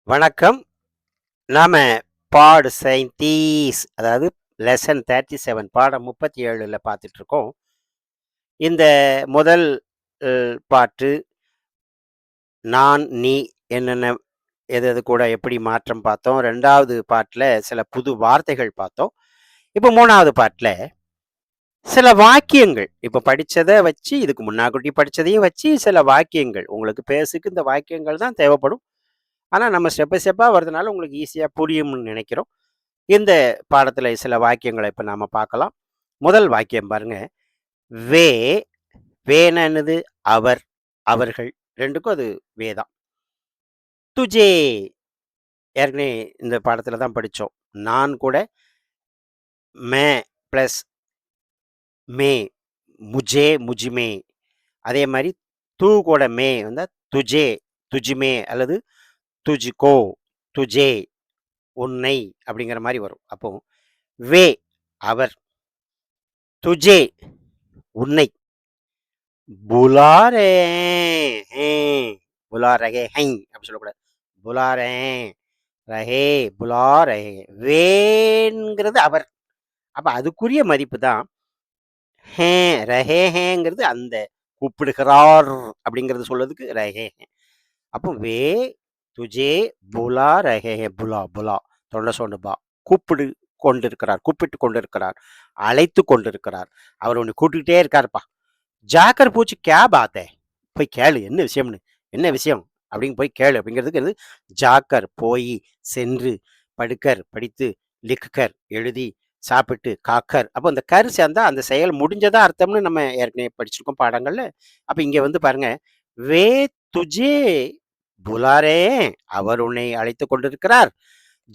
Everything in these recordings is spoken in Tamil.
வணக்கம். நாம பாட் சயின்டிஸ் அதாவது லெசன் 37 பாடம் 37ல பார்த்துட்டு இருக்கோம். இந்த முதல் பாட்டு நான், நீ என்னென்ன எது எது கூட எப்படி மாற்றம் பார்த்தோம். 2வது பாட்டுல சில புது வார்த்தைகள் பார்த்தோம். இப்போ 3வது பாட்டுல சில வாக்கியங்கள் இப்ப படிச்சத வச்சு இதுக்கு முன்னாடி படிச்சதையும் வச்சு சில வாக்கியங்கள் உங்களுக்கு பேசுக்கு இந்த வாக்கியங்கள் தான் தேவைப்படும். ஆனா நம்ம ஸ்டெப் பை ஸ்டெப்பா வரதுனால உங்களுக்கு ஈஸியா புரியும்னு நினைக்கிறோம். இந்த பாடத்துல சில வாக்கியங்களை இப்ப நாம பார்க்கலாம். முதல் வாக்கியம் பாருங்க. வே வேனா என்னது? அவர், அவர்கள் 2க்கும் அது வே தான். துஜே ஏற்கனவே இந்த பாடத்துல தான் படிச்சோம். நான் கூட மே பிளஸ் மே, முஜே, முஜ்மே. அதே மாரி தூ கூட மே வந்தா துஜே, துஜ்மே அல்லது துஜ்கோ, துஜே, உன்னை அப்படிங்கிற மாரி வரும். அப்போ வே அவர், துஜே உன்னை, புலா ரே ஹேன், புலா ரஹே ஹை அப்படி சொல்லக்கூடாது. புலா ரஹேன், ரஹே, புலா ரஹே. வேன்ங்கிறது அவர். அப்ப அதுக்குரிய மதிப்பு தான் ஹே, ரஹே ஹேங்கிறது அந்த கூப்பிடுகிறார் அப்படிங்கிறது சொல்றதுக்கு ரஹே ஹே. அப்போ வே துஜே புலா ரஹே ஹே புலா புலா தொண்ட சொண்டு பா கூப்பிடு கொண்டிருக்கிறார், கூப்பிட்டு கொண்டிருக்கிறார், அழைத்து கொண்டிருக்கிறார். அவர் உன்னை கூட்டிக்கிட்டே இருக்காருப்பா. ஜாக்கர் பூச்சி கே பாத்தே போய் கேளு என்ன விஷயம்னு, என்ன விஷயம் அப்படின்னு போய் கேளு அப்படிங்கிறதுக்கு ஜாக்கர் போய், சென்று, படுக்கர் படித்து, லிக்கர் எழுதி, சாப்பிட்டு, காக்கர் அப்போ அந்த கரு சேர்ந்தா அந்த செயல் முடிஞ்சதா அர்த்தம்னு நம்ம ஏற்கனவே படிச்சிருக்கோம் பாடங்கள்ல. அப்ப இங்க வந்து பாருங்க, வே துஜே புலாரே அவர் உன்னை அழைத்து கொண்டிருக்கிறார்.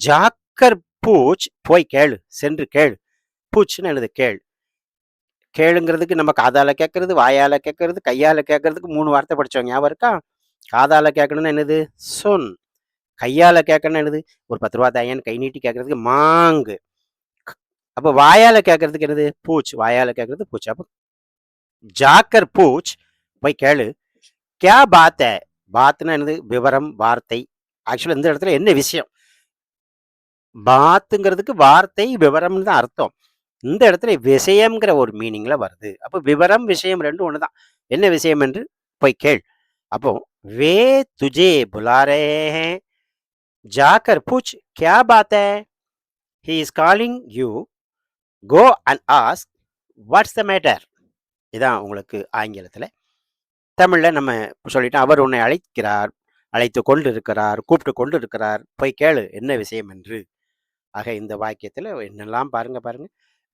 ஜாக்கர் பூச் போய் கேளு, சென்று கேளு. பூச்னு எழுது கேள். கேளுங்கிறதுக்கு நம்ம காதால கேட்கறது, வாயால கேட்கறது, கையால கேட்கறதுக்கு 3 வார்த்தை படிச்சோம். ஞாபகம் இருக்கா? காதால கேட்கணும்னா என்னது? சொன். கையால கேட்கணும்னா என்னது? ஒரு 10 ரூபா தாயேன்னு கை நீட்டி கேட்கறதுக்கு மாங்கு. அப்ப வாயால கேட்கறதுக்கு என்னது? பூச். வாயால கேட்கறது பூச். அப்ப ஜாக்கர் பூச் போய் கேளு. கியா பாத் ஹை? பாத்னா என்னது? விவரம், வார்த்தை. ஆக்சுவலா இந்த இடத்துல என்ன விஷயம்? பாத்துங்கிறதுக்கு வார்த்தை, விவரம்னு தான் அர்த்தம். இந்த இடத்துல விஷயம்ங்கிற ஒரு மீனிங்ல வருது. அப்போ விவரம், விஷயம் 2ம் ஒண்ணுதான். என்ன விஷயம் என்று போய் கேள். அப்போ வே துஜே புலா ரஹே ஹேன், ஜாக்கர் பூச் கியா பாத் ஹை? He is calling you. Go and ask what's the matter? இதான் உங்களுக்கு ஆங்கிலத்துல. தமிழ்ல நம்ம சொல்லிட்டோம். அவர் உன்னை அழைக்கிறார், அழைத்து கொண்டு இருக்கிறார், கூப்பிட்டு கொண்டு இருக்கிறார். போய் கேளு என்ன விஷயம் என்று. ஆக இந்த வாக்கியத்துல என்னெல்லாம் பாருங்க பாருங்க.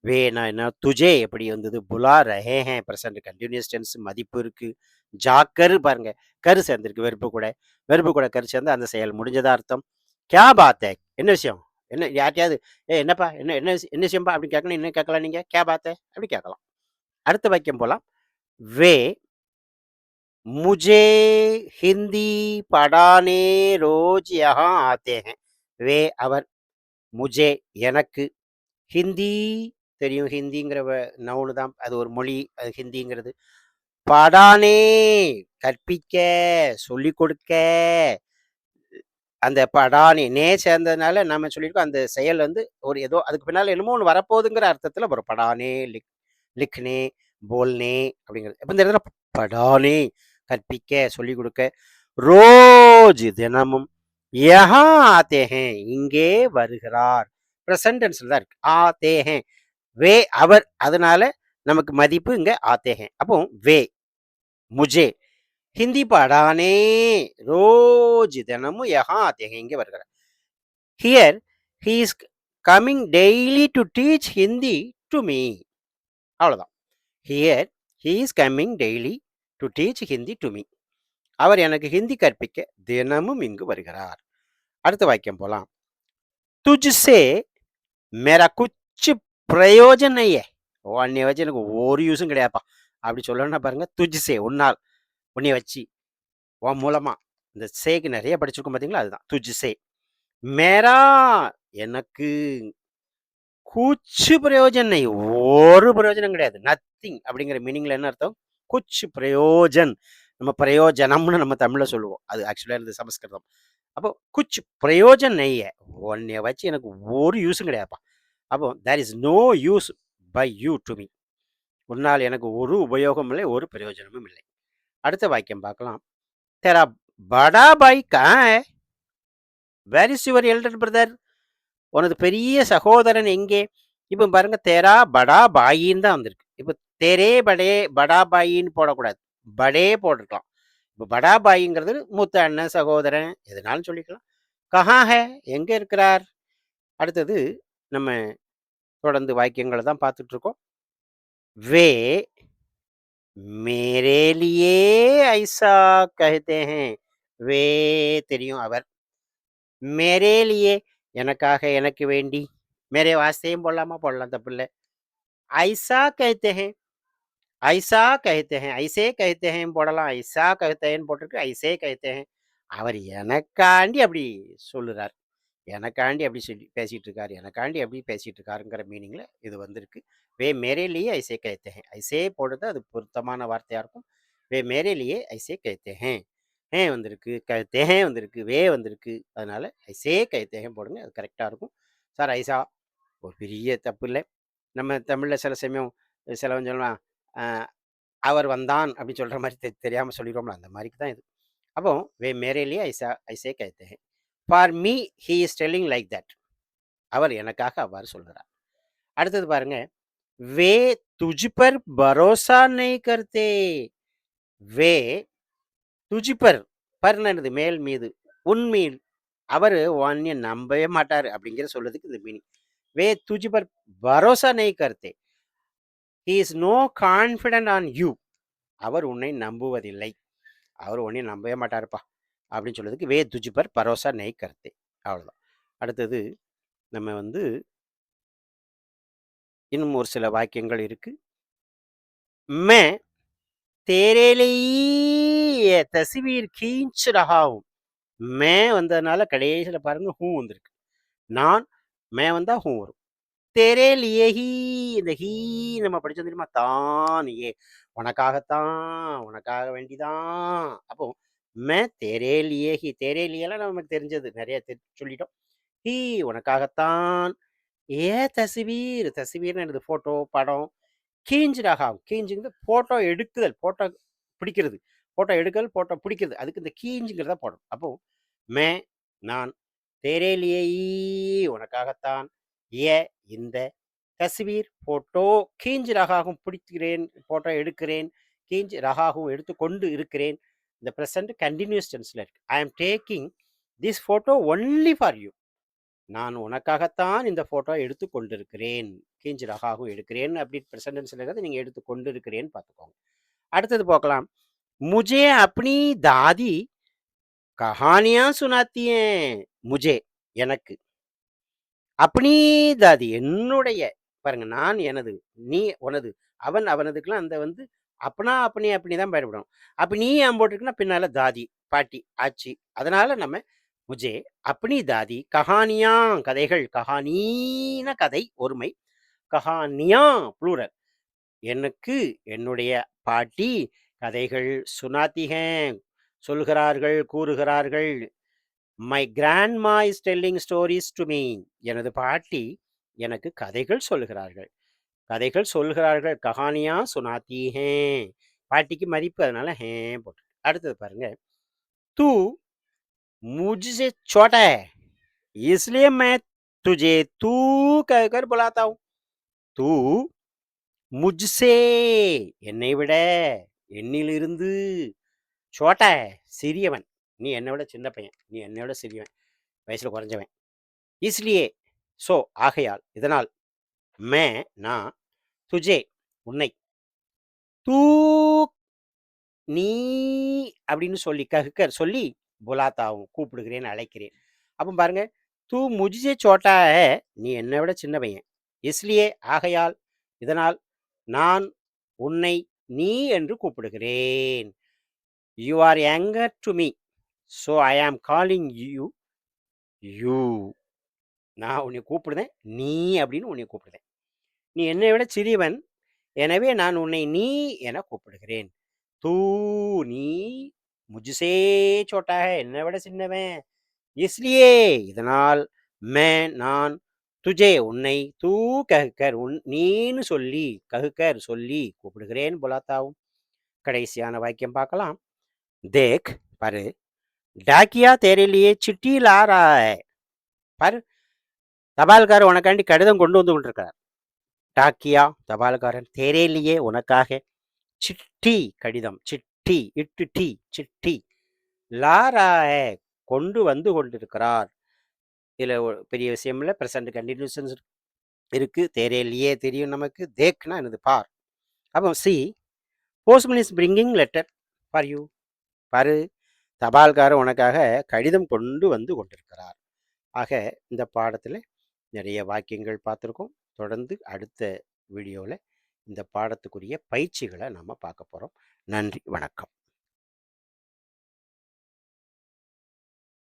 வேனா என்ன? துஜே எப்படி வந்தது? புலா ரஹே ஹேன் பிரசன்ட் கன்டினியூஸ் டென்ஸ் மதிப்பு இருக்கு. ஜாக்கர் பாருங்க. கரு சேர்ந்திருக்கு வெறுப்பு கூட. வெறுப்பு கூட கரு சேர்ந்தா அந்த செயல் முடிஞ்சதா அர்த்தம். கியா பாத் ஹை? என்ன விஷயம்? என்ன யார்ட்டயாவது என்னப்பா? என்ன என்ன என்ன விஷயம்பா? அப்படின்னு கேட்கணும். என்ன கேட்கலாம் நீங்க? கியா பாத் ஹை? அப்படி கேட்கலாம். அடுத்த வாக்கியம் போலாம். வே मुझे हिंदी पढ़ाने रोज यहाँ आते हैं. வே அவர், முஜே எனக்கு, ஹிந்தி தெரியும். ஹிந்திங்கிற நவுனு தான். அது ஒரு மொழி. அது ஹிந்திங்கிறது. படானே கற்பிக்க, சொல்லிக் கொடுக்க. அந்த படானே நே சேர்ந்ததுனால நம்ம சொல்லியிருக்கோம். அந்த செயல் வந்து ஒரு ஏதோ அதுக்கு பின்னால என்னமோ ஒண்ணு வரப்போகுதுங்கிற அர்த்தத்துல வரும். படானே, லிக்னே, போல்னே அப்படிங்கிறது. அப்ப இந்த இடத்துல படானே கற்பிக்க, சொல்லிக் கொடுக்க. ரோஜ் தினமும். யஹா ஆத்தே ஹேன் இங்கே வருகிறார். பிரசன்ட் டென்ஸ்ல தான் இருக்கு. ஆத்தே ஹேன் வே அவர். அதனால நமக்கு மதிப்பு இங்க ஆத்தே ஹேன். அப்போ வே முஜே ஹிந்தி படானே ரோஜ் தினமும் யஹா ஆத்தே ஹேன் இங்கே வருகிறார். Here he is coming daily to teach Hindi to me. அவ்வளவுதான். Here he is coming daily to teach Hindi to me. அவர் எனக்கு ஹிந்தி கற்பிக்க தினமும் இங்கு வருகிறார். அடுத்த வாக்கியம் போலாம். துஜ்சே மேரா குச் பிரயோஜன் நஹி ஹை. உன்னைய வச்சு எனக்கு ஒரு யூஸும் கிடையாதுப்பா. அப்படி சொல்லணும்னா பாருங்க. துஜ்சே உன்னால், உன்னைய வச்சு, உன் மூலமா. இந்த சேக்கு நிறைய படிச்சிருக்கோம் பார்த்தீங்களா? அதுதான் துஜ்சே. மேரா எனக்கு, குச் பிரயோஜன் நஹி ஒரு பிரயோஜனம் கிடையாது. நத்திங் அப்படிங்கிற மீனிங்ல என்ன அர்த்தம்? குச் பிரயோஜன். நம்ம பிரயோஜனம்னு நம்ம தமிழ்ல சொல்லுவோம். அது ஆக்சுவலா இது சமஸ்கிருதம். அப்போ குச் பிரயோஜன் நெய்ய உன்னைய வச்சு எனக்கு ஒரு யூஸும் கிடையாதுப்பா. அப்போ there is no use by you to me. உன்னால் எனக்கு ஒரு உபயோகமும் இல்லை, ஒரு பிரயோஜனமும் இல்லை. அடுத்த வாக்கியம் பார்க்கலாம். तेरा बड़ा भाई कहाँ है? Where is your elder brother? உனது பெரிய சகோதரன் எங்கே? இப்போ பாருங்க, தேரா படா பாயின்னு தான் வந்திருக்கு. இப்போ தேரே படே படா பாயின்னு போடக்கூடாது, படே போட்டிருக்கலாம். இப்போ படா பாயிங்கிறது மூத்த அண்ணன், சகோதரன், எதுனாலும் சொல்லிக்கலாம். கஹா ஹே, எங்கே இருக்கிறார்? அடுத்தது நம்ம தொடர்ந்து வாக்கியங்களை தான் பார்த்துட்டு இருக்கோம். வே मेरे लिए ऐसा कहते हैं. வே தெரியும், அவர். மேரே லியே, எனக்காக, எனக்கு வேண்டி. மேரே வாஸ்தேயும் போடலாமா? போடலாம், தப்பு இல்லை. ஐசா कहते हैं. ஐசா कहते हैं, ஐசே कहते हैं போடலாம். ஐசா कहते हैं போட்டிருக்கு, ஐசே कहते हैं. அவர் எனக்காண்டி அப்படி சொல்லுறார், எனக்காண்டி அப்படி சொல்லி பேசிட்டு இருக்காரு, எனக்காண்டி அப்படி பேசிட்டு இருக்காருங்கிற மீனிங்ல இது வந்திருக்கு. வே மேரே லியே ஐசே कहते हैं. ஐசே போடுறது அது பொருத்தமான வார்த்தையா இருக்கும். வே மேரே லியே ஐசே कहते हैं. ஹே வந்திருக்கு, கழுத்தே வந்திருக்கு, வே வந்திருக்கு. அதனால ஐசே கைத்தேகம் போடுங்க, அது கரெக்டாக இருக்கும். சார் ஐசா ஒரு பெரிய தப்பு இல்லை. நம்ம தமிழில் சில சமயம் சிலவன் சொல்லலாம், அவர் வந்தான் அப்படின்னு சொல்கிற மாதிரி தெரியாமல் சொல்லிடுவோம்ல, அந்த மாதிரிக்கு தான் இது. அப்போ வே மேரேலியே ஐசா ஐசே கைத்தேன். For me he is telling like that. அவர் எனக்காக அவ்வாறு சொல்கிறார். அடுத்தது பாருங்க, வே துஜ் பர் பரோசா நெய் கர்த்தே. வே துஜிப்பர், பர்னு என்னது? மேல் மீது, உன்மீல். அவர் உன்னை நம்பவே மாட்டார் அப்படிங்கிற சொல்றதுக்கு இது மீனிங். வே துஜிப்பர் பரோசா நெய் கர்த்தே. He is no confident on you. அவர் உன்னை நம்புவதில்லை, அவர் உன்னை நம்பவே மாட்டாருப்பா அப்படின்னு சொல்றதுக்கு வே துஜிப்பர் பரோசா நெய் கர்த்தே. அவ்வளோதான். அடுத்தது நம்ம வந்து இன்னும் ஒரு சில வாக்கியங்கள் இருக்கு. மே तेरे लिए ये तस्वीर खींच रहा हूं. மே வந்ததுனால கடைசியில் பாருங்க ஹூ வந்திருக்கு. நான், மே வந்தா ஹூ வரும். தெரே லியே ஹீ, இந்த ஹீ நம்ம படிச்சோம் தெரியுமா? தான் ஏ, உனக்காகத்தான், உனக்காக வேண்டிதான். அப்போ மே தெரே லியே ஹி, தெரே லியெல்லாம் நமக்கு தெரிஞ்சது, நிறைய சொல்லிட்டோம். ஹீ உனக்காகத்தான். ஏ தஸ்வீர், தஸ்வீர்னு என்னது? ஃபோட்டோ, படம். கீஞ்சிடாக, கீஞ்சுங்கிறது ஃபோட்டோ எடுக்குதல், ஃபோட்டோ பிடிக்கிறது, ஃபோட்டோ எடுக்கல், ஃபோட்டோ பிடிக்கிறது, அதுக்கு இந்த கீஞ்சுங்கிறத போடணும். அப்போ மே நான், தேரேலியே உனக்காகத்தான், ஏ இந்த, தஸ்வீர் ஃபோட்டோ, கீஞ்சு ரகாகவும் பிடிக்கிறேன், ஃபோட்டோ எடுக்கிறேன், கீஞ்சு ரகாகவும் எடுத்துக்கொண்டு இருக்கிறேன். இந்த ப்ரெசன்ட் கண்டினியூஸ் டென்ஸில் இருக்கு. I am taking this photo only for you. நான் உனக்காகத்தான் இந்த ஃபோட்டோ எடுத்து கொண்டிருக்கிறேன், கீஞ்சு ரகாகவும் எடுக்கிறேன் அப்படி ப்ரெசன்டென்ஸில் இருக்கிறத நீங்கள் எடுத்து கொண்டு இருக்கிறேன்னு பார்த்துக்கோங்க. அடுத்தது பார்க்கலாம். முஜே அப்னி தாதி கஹானியா சுனாத்தியே. முஜே எனக்கு, அப்னி தாதி என்னுடைய. பாருங்க, நான் எனது, நீ உனது, அவன் அவனதுக்கெல்லாம் அந்த வந்து அப்பனா அப்பனி அப்படி தான் பயன்படும். அப்போ நீ ஏன் போட்டிருக்குன்னா பின்னால தாதி, பாட்டி, ஆச்சி. அதனால நம்ம முஜே அப்னி தாதி கஹானியா, கதைகள், கஹானீன கதை ஒருமை, கஹானியா ப்ளூரல், எனக்கு என்னுடைய பாட்டி கதைகள், சுனாத்திகன் சொல்கிறார்கள், கூறுகிறார்கள். My grandma is telling stories to me. எனது பாட்டி எனக்கு கதைகள் சொல்கிறார்கள், கதைகள் சொல்கிறார்கள். கஹானியா சுனாத்தி ஹே, பாட்டிக்கு மதிப்பு, அதனால ஹே போட்டு. அடுத்தது பாருங்க, தூ मुझसे छोटा है इसलिए मैं तुझे तू कहकर बुलाता हूं. तू मुझसे என்னை விட, என்னிலிருந்து, சோட்டா சிறியவன், நீ என்னை விட சின்ன பையன், நீ என்னை விட சிறியவன், வயசுல குறைஞ்சவன். இஸ்லியே சோ, ஆகையால், இதனால், மே நான், துஜே உன்னை, தூ நீ அப்படின்னு சொல்லி கஹ்கர் சொல்லி, புலாத்தாவும் கூப்பிடுகிறேன், அழைக்கிறேன். அப்போ பாருங்க, தூ முஜ்ஜே சோட்டா ஹே, நீ என்னை விட சின்ன பையன். இஸ்லியே ஆகையால், இதனால், நான் உன்னை நீ என்று கூப்பிடுகிறேன். You are younger to me, so I am calling you you. நான் உன்னை கூப்பிடுதேன் நீ அப்படின்னு உன்னை கூப்பிடுதேன். நீ என்னை விட சிறியவன், எனவே நான் உன்னை நீ என கூப்பிடுகிறேன். தூ நீ, முஜ்சே சோட்டா ஹே என்னை விட சின்னவன், இஸ்லியே இதனால் மே நான் துஜே உன்னை தூ கஹ்கர் நீன்னு சொல்லி கஹ்கர் சொல்லி கூப்பிடுகிறேன் புலாத்தாவும். கடைசியான வாக்கியம் பார்க்கலாம். தேக் பாரு, டாக்கியா தேரலியே சிட்டி லாரா பாரு, தபால்காரர் உனக்காண்டி கடிதம் கொண்டு வந்து கொண்டிருக்கிறார். டாக்கியா தபால்காரன், தேரேலியே உனக்காக, சிட்டி கடிதம், சிட்டி இட்டு டி சிட்டி, லாராய கொண்டு வந்து கொண்டிருக்கிறார். இதில் பெரிய விஷயம் இல்லை, ப்ரெசன்ட் கண்டினியூஷன்ஸ் இருக்கு. தேரேலியே தெரியும் நமக்கு, தேக்னா என்னது பார். அப்போ C postman is bringing letter for you பாரு, தபால்காரர் உனக்காக கடிதம் கொண்டு வந்து கொண்டிருக்கிறார். ஆக இந்த பாடத்தில் நிறைய வாக்கியங்கள் பார்த்துருக்கோம். தொடர்ந்து அடுத்த வீடியோவில் இந்த பாடத்துக்குரிய பயிற்சிகளை நம்ம பார்க்க போகிறோம். நன்றி, வணக்கம்.